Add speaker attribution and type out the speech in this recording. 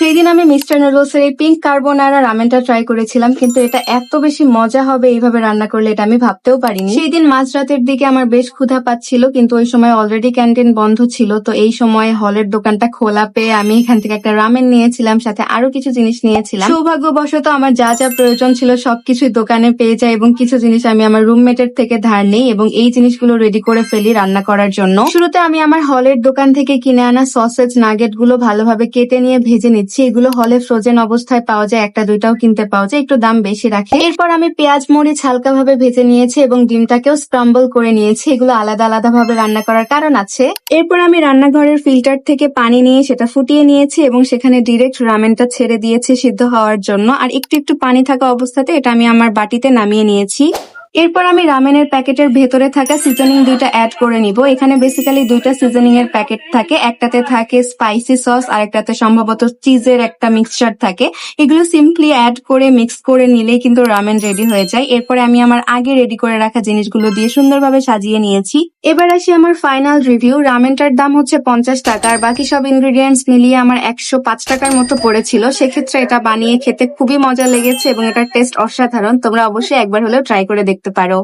Speaker 1: সেই দিন আমি মিস্টার নুডলস এর এই পিঙ্ক কার্বোনারা রামেনটা ট্রাই করেছিলাম, কিন্তু এটা এত বেশি মজা হবে এইভাবে রান্না করলে এটা আমি ভাবতেও পারিনি। সেই দিন মাঝরাতের দিকে আমার বেশ ক্ষুধা পাচ্ছিল, কিন্তু ওই সময় অলরেডি ক্যান্টিন বন্ধ ছিল। তো এই সময় হলের দোকানটা খোলা পেয়ে আমি এখান থেকে একটা রামেন নিয়েছিলাম, সাথে আরো কিছু জিনিস নিয়েছিলাম। সৌভাগ্যবশত আমার যা যা প্রয়োজন ছিল সবকিছুই দোকানে পেয়ে যায়, এবং কিছু জিনিস আমি আমার রুমমেটের থেকে ধার নেই এবং এই জিনিসগুলো রেডি করে ফেলি রান্না করার জন্য। শুরুতে আমি আমার হলের দোকান থেকে কিনে আনা সসেজ নাগেট গুলো ভালোভাবে কেটে নিয়ে ভেজে নিচ্ছি। এগুলো হলে ফ্রোজেন অবস্থায় পাওয়া যায়, একটা দুইটাও কিনতে পাওয়া যায়, একটু দাম বেশি রাখে। এরপর আমি পেঁয়াজ মরিচ হালকা ভাবে ভেজে নিয়েছি এবং ডিমটাকেও স্ক্রাম্বল করে নিয়েছি। এগুলো আলাদা আলাদা ভাবে রান্না করার কারণ আছে। এরপর আমি রান্নাঘরের ফিল্টার থেকে পানি নিয়ে সেটা ফুটিয়ে নিয়েছি এবং সেখানে ডিরেক্ট রামেনটা ছেড়ে দিয়েছি সিদ্ধ হওয়ার জন্য। আর একটু একটু পানি থাকা অবস্থাতে এটা আমি আমার বাটিতে নামিয়ে নিয়েছি। এরপর আমি রামেনের প্যাকেটের ভেতরে থাকা সিজনিং দুইটা অ্যাড করে নিব। এখানে বেসিক্যালি দুইটা সিজনিং এর প্যাকেট থাকে, একটাতে থাকে স্পাইসি সস আর একটাতে সম্ভবত চিজের একটা মিক্সচার থাকে। এগুলো সিম্পলি অ্যাড করে মিক্স করে নিলেই কিন্তু রামেন রেডি হয়ে যায়। এরপরে আমি আমার আগে রেডি করে রাখা জিনিসগুলো দিয়ে সুন্দরভাবে সাজিয়ে নিয়েছি। এবার আসি আমার ফাইনাল রিভিউ। রামেনটার দাম হচ্ছে 50 টাকা, আর বাকি সব ইনগ্রিডিয়েন্টস মিলিয়ে আমার 105 টাকার মতো পড়েছিল। সেক্ষেত্রে এটা বানিয়ে খেতে খুবই মজা লেগেছে এবং এটার টেস্ট অসাধারণ। তোমরা অবশ্যই একবার হলেও ট্রাই করে দেখতে পারো।